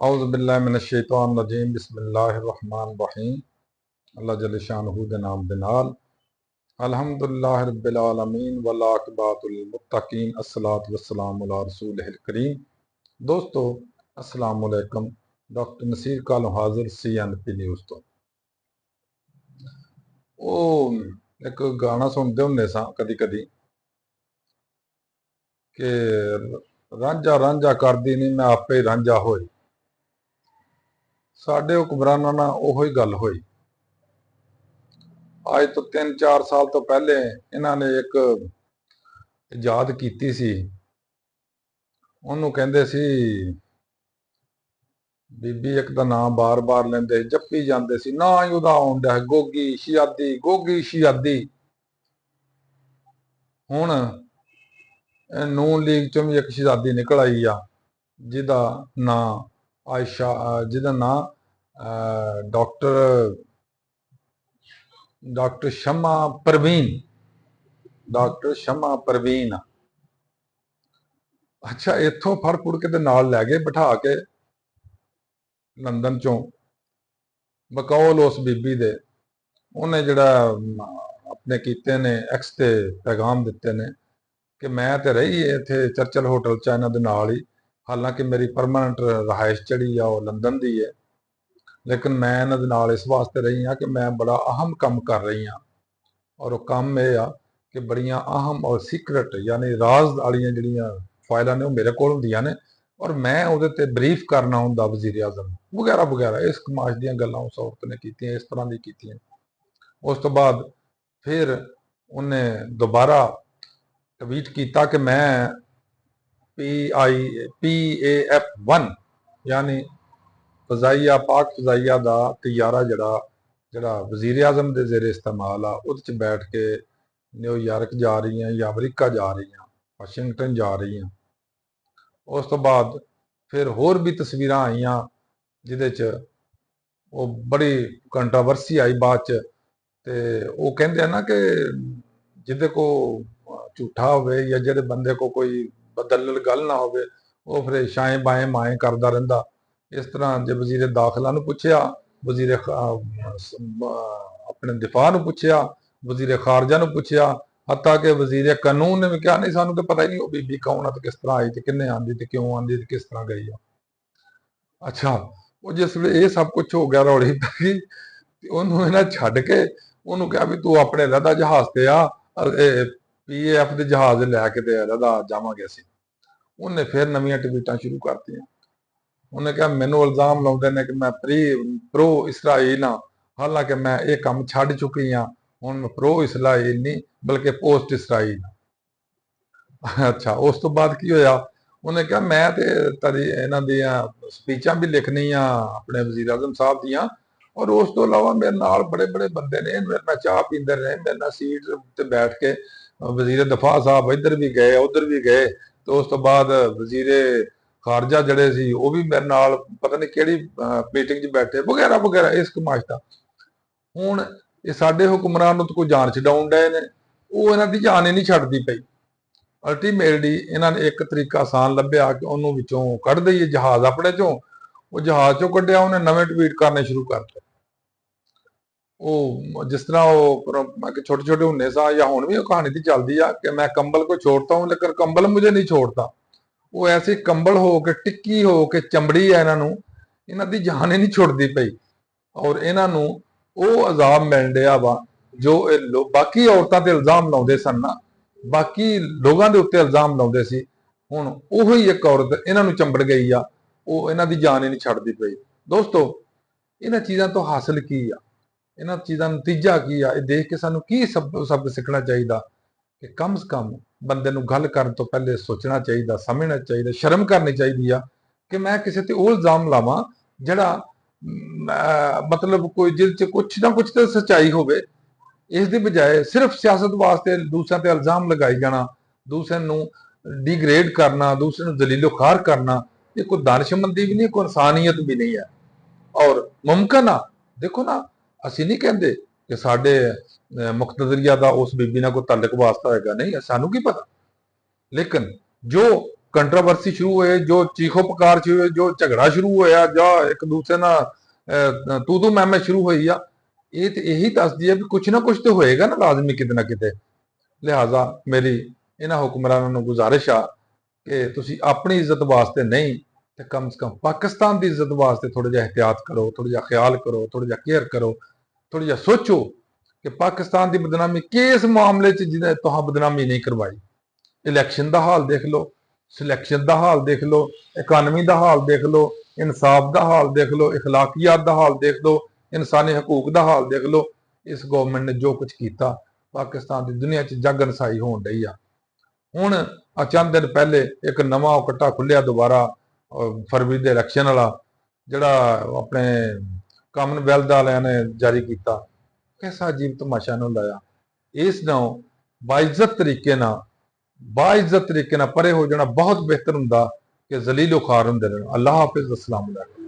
औज़ुबिल्लाहि मिनश्शैतानिर्रजीम बिस्मिल्लाहिर्रहमानिर्रहीम। अल्लाह जल्ल शानहू दे नाम दे नाल अल्हम्दुलिल्लाहि रब्बिल आलमीन वल आक़िबतुल मुत्तकीन अस्सलातु वस्सलामु अला रसूलिहिल करीम। दोस्तों अस्सलामु अलैकुम। डॉक्टर नसीर कालो हाजिर CNP न्यूज़ तो ਉਹ ਇੱਕ ਗਾਣਾ ਸੁਣਦੇ ਹੁੰਦੇ ਸਾਂ ਕਦੀ ਕਦੀ ਕਿ ਰਾਂਝਾ ਰਾਂਝਾ ਕਰਦੀ ਨਹੀਂ ਮੈਂ ਆਪੇ ਰਾਂਝਾ ਹੋਈ। ਸਾਡੇ ਹੁਕਮਰਾਨਾਂ ਨਾਲ ਉਹੋ ਹੀ ਗੱਲ ਹੋਈ। ਅੱਜ ਤੋਂ 3-4 ਸਾਲ ਤੋਂ ਪਹਿਲੇ ਇਹਨਾਂ ਨੇ ਇੱਕ ਇਜਾਦ ਕੀਤੀ ਸੀ, ਉਹਨੂੰ ਕਹਿੰਦੇ ਸੀ ਬੀਬੀ ਇੱਕ ਦਾ ਨਾਮ ਬਾਰ-ਬਾਰ ਲੈਂਦੇ ਜੱਪੀ ਜਾਂਦੇ ਸੀ, ਨਾ ਹੀ ਉਹਦਾ ਆਉਂਦਾ ਗੋਗੀ ਸ਼ਿਆਦੀ। ਹੁਣ ਨੂਨ ਲੀਗ ਚੋਂ ਵੀ ਇੱਕ ਸ਼ਹਿਜ਼ਾਦੀ ਨਿਕਲ ਆਈ ਆ ਜਿਹਦਾ ਨਾਂ ਆਇਸ਼ਾ, ਜਿਹਦਾ ਨਾਂ ਡਾਕਟਰ ਸ਼ਮਾ ਪਰਵੀਨ। ਅੱਛਾ, ਇੱਥੋਂ ਫੜ ਫੁੜ ਕੇ ਤੇ ਨਾਲ ਲੈ ਗਏ ਬਿਠਾ ਕੇ ਲੰਦਨ ਚੋਂ, ਬਕੌਲ ਉਸ ਬੀਬੀ ਦੇ। ਉਹਨੇ ਜਿਹੜਾ ਆਪਣੇ ਕੀਤੇ ਨੇ ਐਕਸ ਤੇ ਪੈਗਾਮ ਦਿੱਤੇ ਨੇ ਕਿ ਮੈਂ ਤੇ ਰਹੀ ਇੱਥੇ ਚਰਚਲ ਹੋਟਲ ਚ ਇਹਨਾਂ ਦੇ ਨਾਲ ਹੀ, ਹਾਲਾਂਕਿ ਮੇਰੀ ਪਰਮਾਨੈਂਟ ਰਹਾਇਸ਼ ਜਿਹੜੀ ਆ ਉਹ ਲੰਦਨ ਦੀ ਹੈ, ਲੇਕਿਨ ਮੈਂ ਇਹਨਾਂ ਦੇ ਨਾਲ ਇਸ ਵਾਸਤੇ ਰਹੀ ਹਾਂ ਕਿ ਮੈਂ ਬੜਾ ਅਹਿਮ ਕੰਮ ਕਰ ਰਹੀ ਹਾਂ। ਔਰ ਉਹ ਕੰਮ ਇਹ ਆ ਕਿ ਬੜੀਆਂ ਅਹਿਮ ਔਰ ਸੀਕਰਟ ਯਾਨੀ ਰਾਜ਼ ਵਾਲੀਆਂ ਜਿਹੜੀਆਂ ਫਾਈਲਾਂ ਨੇ ਉਹ ਮੇਰੇ ਕੋਲ ਹੁੰਦੀਆਂ ਨੇ, ਔਰ ਮੈਂ ਉਹਦੇ ਤੇ ਬਰੀਫ ਕਰਨਾ ਹੁੰਦਾ ਵਜ਼ੀਰ ਆਜ਼ਮ ਵਗੈਰਾ ਵਗੈਰਾ। ਇਸ ਕਮਾਸ਼ ਦੀਆਂ ਗੱਲਾਂ ਉਸ ਔਰਤ ਨੇ ਕੀਤੀਆਂ, ਇਸ ਤਰ੍ਹਾਂ ਦੀ ਕੀਤੀਆਂ। ਉਸ ਤੋਂ ਬਾਅਦ ਫਿਰ ਉਹਨੇ ਦੁਬਾਰਾ ਟਵੀਟ ਕੀਤਾ ਕਿ ਮੈਂ PAF-1 ਯਾਨੀ ਫਜ਼ਾਈਆ ਪਾਕ ਫਜ਼ਾਈਆ ਦਾ ਤਿਆਰਾ ਜਿਹੜਾ ਵਜ਼ੀਰ ਆਜ਼ਮ ਦੇ ਜ਼ੇਰੇ ਇਸਤੇਮਾਲ ਆ, ਉਹਦੇ ਚ ਬੈਠ ਕੇ ਨਿਊਯਾਰਕ ਜਾ ਰਹੀ ਹਾਂ ਜਾਂ ਅਮਰੀਕਾ ਜਾ ਰਹੀ ਹਾਂ, ਵਾਸ਼ਿੰਗਟਨ ਜਾ ਰਹੀ ਹਾਂ। ਉਸ ਤੋਂ ਬਾਅਦ ਫਿਰ ਹੋਰ ਵੀ ਤਸਵੀਰਾਂ ਆਈਆਂ ਜਿਹਦੇ ਚ ਉਹ ਬੜੀ ਕੰਟਰੋਵਰਸੀ ਆਈ ਬਾਅਦ ਚ। ਤੇ ਉਹ ਕਹਿੰਦੇ ਆ ਨਾ ਕਿ ਜਿਹਦੇ ਕੋ ਝੂਠਾ ਹੋਵੇ ਜਾਂ ਜਿਹੜੇ ਬੰਦੇ ਕੋ ਕੋਈ ਬਦਲਲ ਗੱਲ ਨਾ ਹੋਵੇ ਉਹ ਫਿਰ ਸ਼ਾਏ ਬਾਏ ਮਾਏ ਕਰਦਾ ਰਹਿੰਦਾ। ਇਸ ਤਰ੍ਹਾਂ ਜੇ ਵਜ਼ੀਰ ਦਾਖਲਾ ਨੂੰ ਪੁੱਛਿਆ, ਵਜ਼ੀਰ ਆਪਣੇ ਦਿਫਾਅ ਨੂੰ ਪੁੱਛਿਆ, ਵਜ਼ੀਰ ਖਾਰਜਾ ਨੂੰ ਪੁੱਛਿਆ, ਹੱਤਾ ਕਿ ਵਜ਼ੀਰ ਕਾਨੂੰਨ ਨੇ ਵੀ ਕਿਹਾ ਨਹੀਂ ਸਾਨੂੰ ਤਾਂ ਪਤਾ ਹੀ ਨਹੀਂ ਉਹ ਬੀਬੀ ਕੌਣ ਆ ਤੇ ਕਿਸ ਤਰ੍ਹਾਂ ਆਈ ਤੇ ਕਿੰਨੇ ਆਂਦੀ ਤੇ ਕਿਉਂ ਆਂਦੀ ਤੇ ਕਿਸ ਤਰ੍ਹਾਂ ਗਈ ਆ। ਅੱਛਾ, ਉਹ ਜਿਸ ਵੇਲੇ ਇਹ ਸਭ ਕੁਝ ਹੋ ਗਿਆ, ਰੌਲੀ ਪੈ ਗਈ, ਉਹਨੂੰ ਇਹਨਾਂ ਛੱਡ ਕੇ ਉਹਨੂੰ ਕਿਹਾ ਵੀ ਤੂੰ ਆਪਣੇ ਰਦਾ ਜਹਾਜ਼ ਤੇ ਆ, PAF ਦੇ ਜਹਾਜ਼ ਲੈ ਕੇ ਤੇ ਰਦਾ ਜਾਵਾਂਗੇ ਅਸੀਂ। ਉਹਨੇ ਫਿਰ ਨਵੀਆਂ ਟਵੀਟਾਂ ਸ਼ੁਰੂ ਕਰਤੀਆਂ। ਉਹਨੇ ਕਿਹਾ ਮੈਨੂੰ ਇਲਜ਼ਾਮ ਲਾਉਂਦੇ ਨੇ ਕਿ ਮੈਂ ਪ੍ਰੋ ਇਸਰਾਈਲ ਹਾਂ, ਹਾਲਾਂਕਿ ਮੈਂ ਇਹ ਕੰਮ ਛੱਡ ਚੁੱਕੀ ਹਾਂ। ਹੁਣ ਮੈਂ ਪ੍ਰੋ ਇਸਰਾਈਲ ਨਹੀਂ ਬਲਕਿ ਪੋਸਟ ਇਸਰਾਈਲ। ਅੱਛਾ, ਉਸ ਤੋਂ ਬਾਅਦ ਕੀ ਹੋਇਆ? ਉਹਨੇ ਕਿਹਾ ਮੈਂ ਤੇ ਇਹਨਾਂ ਦੀਆਂ ਸਪੀਚਾਂ ਵੀ ਲਿਖਣੀਆਂ ਆਪਣੇ ਵਜ਼ੀਰ ਆਜ਼ਮ ਸਾਹਿਬ ਦੀਆਂ, ਔਰ ਉਸ ਤੋਂ ਇਲਾਵਾ ਮੇਰੇ ਨਾਲ ਬੜੇ ਬੜੇ ਬੰਦੇ ਨੇ, ਮੇਰੇ ਨਾਲ ਚਾਹ ਪੀਂਦੇ ਰਹੇ, ਮੇਰੇ ਨਾਲ ਸੀਟ ਤੇ ਬੈਠ ਕੇ ਵਜ਼ੀਰ ਦਫਾ ਸਾਹਿਬ ਇੱਧਰ ਵੀ ਗਏ ਉੱਧਰ ਵੀ ਗਏ, ਤੇ ਉਸ ਤੋਂ ਬਾਅਦ ਵਜ਼ੀਰ ਖਾਰਜਾ ਜਿਹੜੇ ਸੀ ਉਹ ਵੀ ਮੇਰੇ ਨਾਲ ਪਤਾ ਨਹੀਂ ਕਿਹੜੀ ਮੀਟਿੰਗ 'ਚ ਬੈਠੇ ਵਗੈਰਾ ਵਗੈਰਾ। ਇਸ ਕਮਾਸ਼ ਦਾ ਹੁਣ ਇਹ ਸਾਡੇ ਹੁਕਮਰਾਨ ਨੂੰ ਤਾਂ ਕੋਈ ਜਾਨ ਛਡਾਉਣ ਡਏ ਨੇ, ਉਹ ਇਹਨਾਂ ਦੀ ਜਾਨ ਹੀ ਨਹੀਂ ਛੱਡਦੀ ਪਈ। ਅਲਟੀਮੇਟਲੀ ਇਹਨਾਂ ਨੇ ਇੱਕ ਤਰੀਕਾ ਆਸਾਨ ਲੱਭਿਆ ਕਿ ਉਹਨੂੰ ਵਿੱਚੋਂ ਕੱਢ ਦਈਏ ਜਹਾਜ਼ ਆਪਣੇ ਚੋਂ। ਉਹ ਜਹਾਜ਼ ਚੋਂ ਕੱਢਿਆ, ਉਹਨੇ ਨਵੇਂ ਟਵੀਟ ਕਰਨੇ ਸ਼ੁਰੂ ਕਰਤੇ। ਉਹ ਜਿਸ ਤਰ੍ਹਾਂ ਉਹ ਛੋਟੇ ਛੋਟੇ ਹੁੰਦੇ ਸਾਂ, ਜਾਂ ਹੁਣ ਵੀ ਉਹ ਕਹਾਣੀ ਦੀ ਚੱਲਦੀ ਆ ਕਿ ਮੈਂ ਕੰਬਲ ਕੋ ਛੋੜਤਾ ਹੂੰ ਲੇਕਿਨ ਕੰਬਲ ਮੁਝੇ ਨਹੀਂ ਛੋੜਤਾ। ਉਹ ਐਸੇ ਕੰਬਲ ਹੋ ਕੇ ਟਿੱਕੀ ਹੋ ਕੇ ਚਮੜੀ ਆ ਇਹਨਾਂ ਨੂੰ, ਇਹਨਾਂ ਦੀ ਜਾਨ ਹੀ ਨਹੀਂ ਛੁੱਟਦੀ ਪਈ। ਔਰ ਇਹਨਾਂ ਨੂੰ ਉਹ ਅਜ਼ਾਬ ਮਿਲ ਰਿਹਾ ਵਾ ਜੋ ਬਾਕੀ ਔਰਤਾਂ ਤੇ ਇਲਜ਼ਾਮ ਲਾਉਂਦੇ ਸਨ ਨਾ, ਬਾਕੀ ਲੋਕਾਂ ਦੇ ਉੱਤੇ ਇਲਜ਼ਾਮ ਲਾਉਂਦੇ ਸੀ। ਹੁਣ ਉਹੋ ਹੀ ਇੱਕ ਔਰਤ ਇਹਨਾਂ ਨੂੰ ਚੰਬੜ ਗਈ ਆ, ਉਹ ਇਹਨਾਂ ਦੀ ਜਾਨ ਹੀ ਨਹੀਂ ਛੱਡਦੀ ਪਈ। ਦੋਸਤੋ, ਇਹਨਾਂ ਚੀਜ਼ਾਂ ਤੋਂ ਹਾਸਲ ਕੀ ਆ? ਇਹਨਾਂ ਚੀਜ਼ਾਂ ਦਾ ਨਤੀਜਾ ਕੀ ਆ? ਇਹ ਦੇਖ ਕੇ ਸਾਨੂੰ ਕੀ ਸਬਕ ਸਿੱਖਣਾ ਚਾਹੀਦਾ ਕਿ ਕਮ ਸੇ ਕਮ ਬੰਦੇ ਨੂੰ ਗੱਲ ਕਰਨ ਤੋਂ ਪਹਿਲੇ ਸੋਚਣਾ ਚਾਹੀਦਾ, ਸਮਝਣਾ ਚਾਹੀਦਾ, ਸ਼ਰਮ ਕਰਨੀ ਚਾਹੀਦੀ ਆ ਕਿ ਮੈਂ ਕਿਸੇ ਤੇ ਉਹ ਇਲਜ਼ਾਮ ਲਾਵਾਂ ਜਿਹੜਾ ਮਤਲਬ ਕੋਈ ਜਿਹਦੇ ਚ ਕੁਛ ਨਾ ਕੁਛ ਤੇ ਸੱਚਾਈ ਹੋਵੇ। ਇਸ ਦੀ ਬਜਾਏ ਸਿਰਫ ਸਿਆਸਤ ਵਾਸਤੇ ਦੂਸਰਿਆਂ ਤੇ ਇਲਜ਼ਾਮ ਲਗਾਈ ਜਾਣਾ, ਦੂਸਰਿਆਂ ਨੂੰ ਡਿਗਰੇਡ ਕਰਨਾ, ਦੂਸਰਿਆਂ ਨੂੰ ਜ਼ਲੀਲੋ ਖਾਰ ਕਰਨਾ, ਇਹ ਕੋਈ ਦਾਨਸ਼ਮੰਦੀ ਵੀ ਨਹੀਂ, ਕੋਈ ਇਨਸਾਨੀਅਤ ਵੀ ਨਹੀਂ ਹੈ। ਔਰ ਮੁਮਕਿਨ ਆ, ਦੇਖੋ ਨਾ, ਅਸੀਂ ਨਹੀਂ ਕਹਿੰਦੇ ਕਿ ਸਾਡੇ ਮੁਕਤਦਰੀਆ ਦਾ ਉਸ ਬੀਬੀ ਨਾਲ ਕੋਈ ਤਾਲੁਕ ਵਾਸਤਾ ਹੋਏਗਾ, ਨਹੀਂ, ਸਾਨੂੰ ਕੀ ਪਤਾ। ਲੇਕਿਨ ਜੋ ਕੰਟਰੋਵਰਸੀ ਸ਼ੁਰੂ ਹੋਏ, ਜੋ ਚੀਖੋ ਪੁਕਾਰ ਸ਼ੁਰੂ ਹੋਏ, ਜੋ ਝਗੜਾ ਸ਼ੁਰੂ ਹੋਇਆ, ਜਾਂ ਇੱਕ ਦੂਸਰੇ ਨਾਲ ਤੂੰ ਤੂੰ ਮੈਂ ਸ਼ੁਰੂ ਹੋਈ ਆ, ਇਹ ਤੇ ਇਹੀ ਦੱਸਦੀ ਹੈ ਵੀ ਕੁਛ ਨਾ ਕੁਛ ਤੇ ਹੋਏਗਾ ਨਾ ਲਾਜ਼ਮੀ ਕਿਤੇ ਨਾ ਕਿਤੇ। ਲਿਹਾਜ਼ਾ ਮੇਰੀ ਇਹਨਾਂ ਹੁਕਮਰਾਨਾਂ ਨੂੰ ਗੁਜ਼ਾਰਿਸ਼ ਆ ਕਿ ਤੁਸੀਂ ਆਪਣੀ ਇੱਜ਼ਤ ਵਾਸਤੇ ਨਹੀਂ ਤੇ ਕਮ ਸੇ ਕਮ ਪਾਕਿਸਤਾਨ ਦੀ ਇੱਜ਼ਤ ਵਾਸਤੇ ਥੋੜਾ ਜਿਹਾ ਇhtiyat ਕਰੋ, ਥੋੜਾ ਜਿਹਾ ਖਿਆਲ ਕਰੋ, ਥੋੜਾ ਜਿਹਾ ਕੇਅਰ ਕਰੋ, ਥੋੜਾ ਜਿਹਾ ਸੋਚੋ ਕਿ ਪਾਕਿਸਤਾਨ ਦੀ ਬਦਨਾਮੀ ਕਿਸ ਮਾਮਲੇ 'ਚ ਜਿਹਨੇ ਤੁਹਾਂ ਬਦਨਾਮੀ ਨਹੀਂ ਕਰਵਾਈ। ਇਲੈਕਸ਼ਨ ਦਾ ਹਾਲ ਦੇਖ ਲਓ, ਸਿਲੈਕਸ਼ਨ ਦਾ ਹਾਲ ਦੇਖ ਲਓ, ਇਕਾਨਮੀ ਦਾ ਹਾਲ ਦੇਖ ਲਓ, ਇਨਸਾਫ ਦਾ ਹਾਲ ਦੇਖ ਲਓ, ਇਖਲਾਕੀਆਤ ਦਾ ਹਾਲ ਦੇਖ ਲਓ, ਇਨਸਾਨੀ ਹਕੂਕ ਦਾ ਹਾਲ ਦੇਖ ਲਓ। ਇਸ ਗਵਰਨਮੈਂਟ ਨੇ ਜੋ ਕੁਝ ਕੀਤਾ, ਪਾਕਿਸਤਾਨ ਦੀ ਦੁਨੀਆ 'ਚ ਜਗ ਨਸਾਈ ਹੋਣ ਡਈ ਆ। ਹੁਣ ਆ ਚੰਦ ਦਿਨ ਪਹਿਲੇ ਇੱਕ ਨਵਾਂ ਇਕੱਠਾ ਖੁੱਲਿਆ ਦੁਬਾਰਾ ਫਰਵਰੀ ਦੇ ਇਲੈਕਸ਼ਨ ਵਾਲਾ, ਜਿਹੜਾ ਆਪਣੇ ਕਾਮਨਵੈਲਥ ਵਾਲਿਆਂ ਨੇ ਜਾਰੀ ਕੀਤਾ। ਕਿਹਦਾ ਅਜੀਬ ਤਮਾਸ਼ਾ ਨੂੰ ਲਾਇਆ। ਇਸ ਨਾਲ ਬਾਇਜ਼ਤ ਤਰੀਕੇ ਨਾਲ ਪਰੇ ਹੋ ਜਾਣਾ ਬਹੁਤ ਬਿਹਤਰ ਹੁੰਦਾ ਕਿ ਜ਼ਲੀਲ ਖਾਰ ਹੁੰਦੇ ਰਹਿਣ। ਅੱਲਾਹ ਹਾਫਿਜ਼, अस्सलाम वालेकुम।